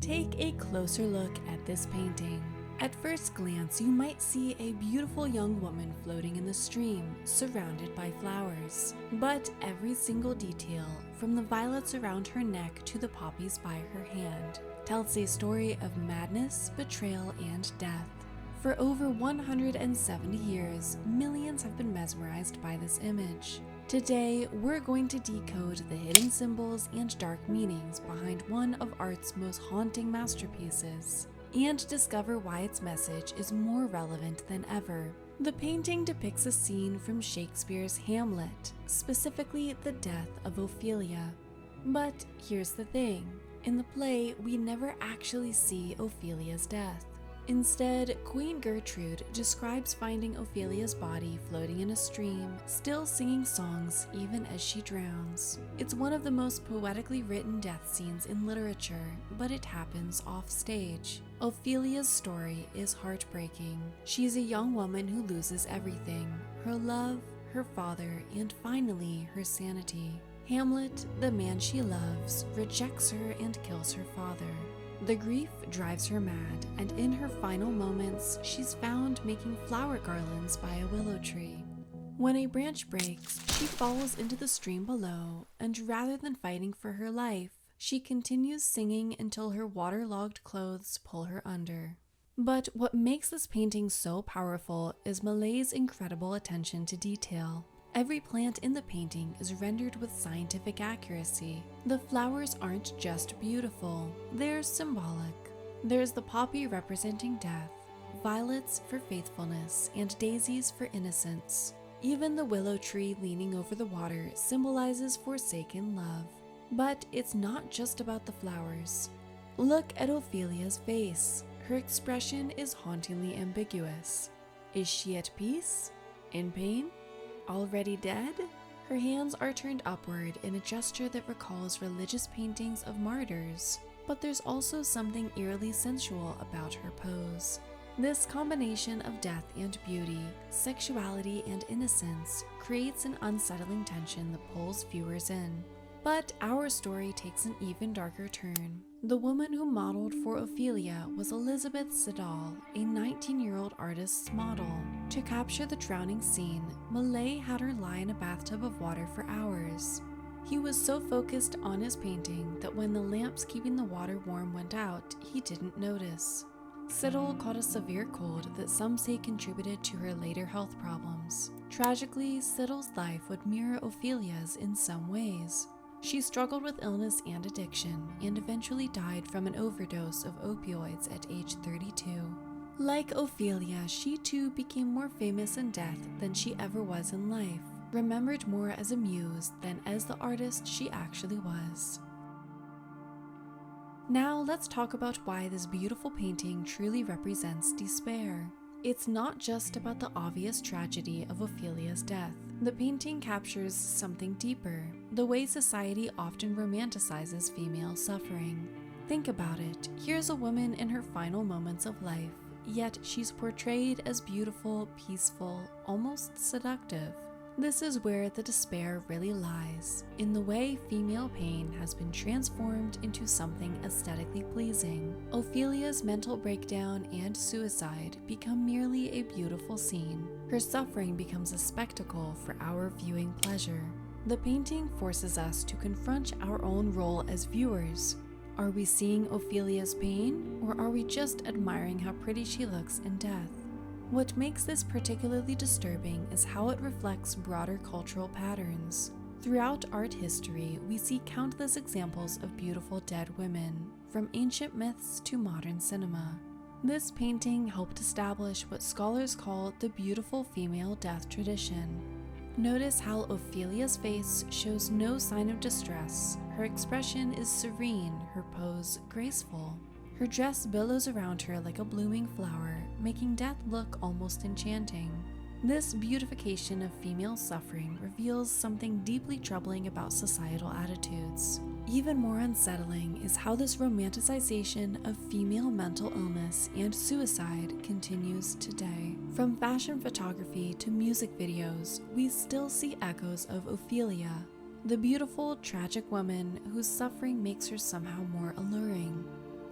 Take a closer look at this painting. At first glance, you might see a beautiful young woman floating in the stream, surrounded by flowers. But every single detail, from the violets around her neck to the poppies by her hand, tells a story of madness, betrayal, and death. For over 170 years, millions have been mesmerized by this image. Today, we're going to decode the hidden symbols and dark meanings behind one of art's most haunting masterpieces, and discover why its message is more relevant than ever. The painting depicts a scene from Shakespeare's Hamlet, specifically the death of Ophelia. But here's the thing, in the play, we never actually see Ophelia's death. Instead, Queen Gertrude describes finding Ophelia's body floating in a stream, still singing songs even as she drowns. It's one of the most poetically written death scenes in literature, but it happens off stage. Ophelia's story is heartbreaking. She's a young woman who loses everything: her love, her father, and finally her sanity. Hamlet, the man she loves, rejects her and kills her father. The grief drives her mad, and in her final moments, she's found making flower garlands by a willow tree. When a branch breaks, she falls into the stream below, and rather than fighting for her life, she continues singing until her waterlogged clothes pull her under. But what makes this painting so powerful is Millais' incredible attention to detail. Every plant in the painting is rendered with scientific accuracy. The flowers aren't just beautiful, they're symbolic. There's the poppy representing death, violets for faithfulness, and daisies for innocence. Even the willow tree leaning over the water symbolizes forsaken love. But it's not just about the flowers. Look at Ophelia's face. Her expression is hauntingly ambiguous. Is she at peace? In pain? Already dead? Her hands are turned upward in a gesture that recalls religious paintings of martyrs, but there's also something eerily sensual about her pose. This combination of death and beauty, sexuality and innocence, creates an unsettling tension that pulls viewers in. But our story takes an even darker turn. The woman who modeled for Ophelia was Elizabeth Siddal, a 19-year-old artist's model. To capture the drowning scene, Millais had her lie in a bathtub of water for hours. He was so focused on his painting that when the lamps keeping the water warm went out, he didn't notice. Siddal caught a severe cold that some say contributed to her later health problems. Tragically, Siddal's life would mirror Ophelia's in some ways. She struggled with illness and addiction, and eventually died from an overdose of opioids at age 32. Like Ophelia, she too became more famous in death than she ever was in life, remembered more as a muse than as the artist she actually was. Now let's talk about why this beautiful painting truly represents despair. It's not just about the obvious tragedy of Ophelia's death. The painting captures something deeper, the way society often romanticizes female suffering. Think about it. Here's a woman in her final moments of life, yet she's portrayed as beautiful, peaceful, almost seductive. This is where the despair really lies, in the way female pain has been transformed into something aesthetically pleasing. Ophelia's mental breakdown and suicide become merely a beautiful scene. Her suffering becomes a spectacle for our viewing pleasure. The painting forces us to confront our own role as viewers. Are we seeing Ophelia's pain, or are we just admiring how pretty she looks in death? What makes this particularly disturbing is how it reflects broader cultural patterns. Throughout art history, we see countless examples of beautiful dead women, from ancient myths to modern cinema. This painting helped establish what scholars call the beautiful female death tradition. Notice how Ophelia's face shows no sign of distress. Her expression is serene, her pose graceful. Her dress billows around her like a blooming flower, making death look almost enchanting. This beautification of female suffering reveals something deeply troubling about societal attitudes. Even more unsettling is how this romanticization of female mental illness and suicide continues today. From fashion photography to music videos, we still see echoes of Ophelia, the beautiful, tragic woman whose suffering makes her somehow more alluring.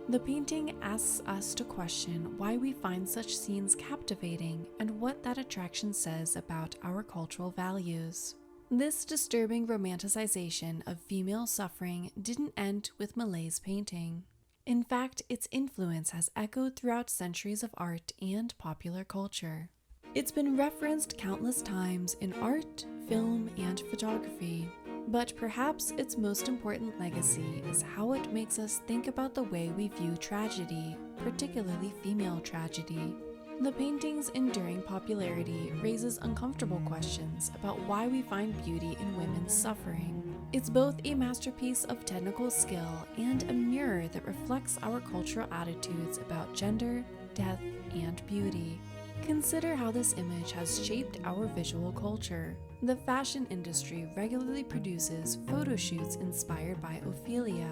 The painting asks us to question why we find such scenes captivating and what that attraction says about our cultural values. This disturbing romanticization of female suffering didn't end with Millais' painting. In fact, its influence has echoed throughout centuries of art and popular culture. It's been referenced countless times in art, film, and photography. But perhaps its most important legacy is how it makes us think about the way we view tragedy, particularly female tragedy. The painting's enduring popularity raises uncomfortable questions about why we find beauty in women's suffering. It's both a masterpiece of technical skill and a mirror that reflects our cultural attitudes about gender, death, and beauty. Consider how this image has shaped our visual culture. The fashion industry regularly produces photo shoots inspired by Ophelia,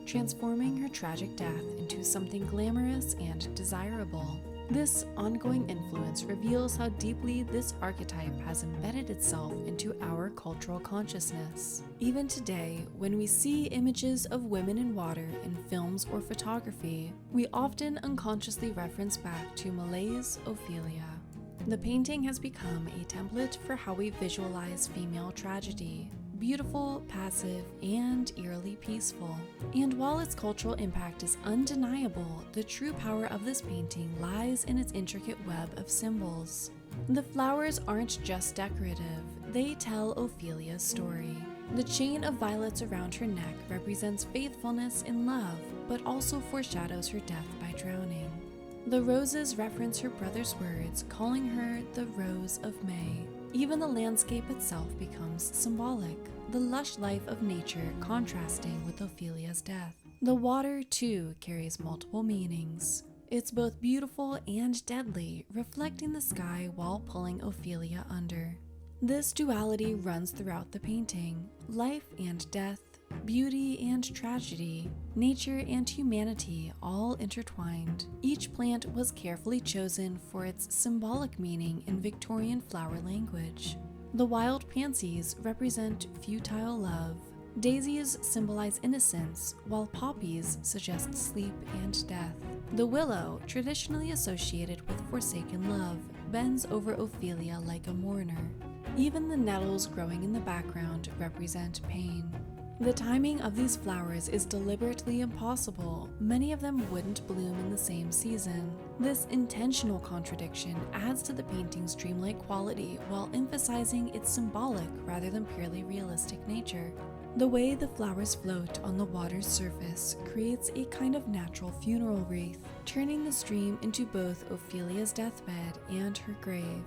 transforming her tragic death into something glamorous and desirable. This ongoing influence reveals how deeply this archetype has embedded itself into our cultural consciousness. Even today, when we see images of women in water in films or photography, we often unconsciously reference back to Millais' Ophelia. The painting has become a template for how we visualize female tragedy. Beautiful, passive, and eerily peaceful. And while its cultural impact is undeniable, the true power of this painting lies in its intricate web of symbols. The flowers aren't just decorative, they tell Ophelia's story. The chain of violets around her neck represents faithfulness in love, but also foreshadows her death by drowning. The roses reference her brother's words, calling her the Rose of May. Even the landscape itself becomes symbolic, the lush life of nature contrasting with Ophelia's death. The water, too, carries multiple meanings. It's both beautiful and deadly, reflecting the sky while pulling Ophelia under. This duality runs throughout the painting: life and death, beauty and tragedy, nature and humanity all intertwined. Each plant was carefully chosen for its symbolic meaning in Victorian flower language. The wild pansies represent futile love. Daisies symbolize innocence, while poppies suggest sleep and death. The willow, traditionally associated with forsaken love, bends over Ophelia like a mourner. Even the nettles growing in the background represent pain. The timing of these flowers is deliberately impossible. Many of them wouldn't bloom in the same season. This intentional contradiction adds to the painting's dreamlike quality while emphasizing its symbolic rather than purely realistic nature. The way the flowers float on the water's surface creates a kind of natural funeral wreath, turning the stream into both Ophelia's deathbed and her grave.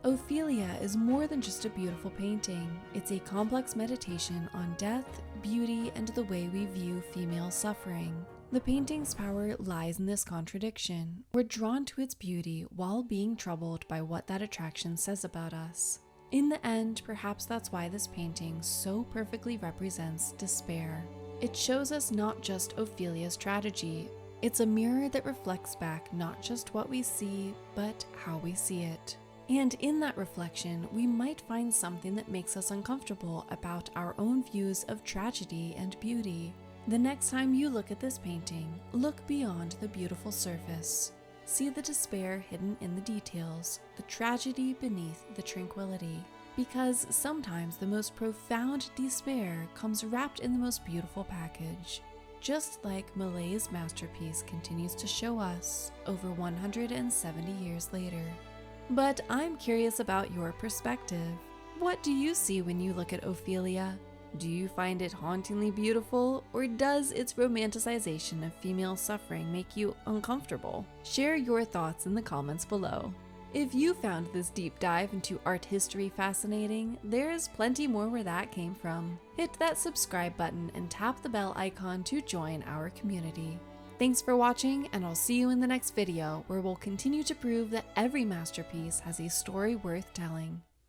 Ophelia is more than just a beautiful painting. It's a complex meditation on death, beauty, and the way we view female suffering. The painting's power lies in this contradiction. We're drawn to its beauty while being troubled by what that attraction says about us. In the end, perhaps that's why this painting so perfectly represents despair. It shows us not just Ophelia's tragedy. It's a mirror that reflects back not just what we see, but how we see it. And in that reflection, we might find something that makes us uncomfortable about our own views of tragedy and beauty. The next time you look at this painting, look beyond the beautiful surface. See the despair hidden in the details, the tragedy beneath the tranquility. Because sometimes the most profound despair comes wrapped in the most beautiful package. Just like Millais' masterpiece continues to show us over 170 years later. But I'm curious about your perspective. What do you see when you look at Ophelia? Do you find it hauntingly beautiful, or does its romanticization of female suffering make you uncomfortable? Share your thoughts in the comments below. If you found this deep dive into art history fascinating, there's plenty more where that came from. Hit that subscribe button and tap the bell icon to join our community. Thanks for watching, and I'll see you in the next video where we'll continue to prove that every masterpiece has a story worth telling.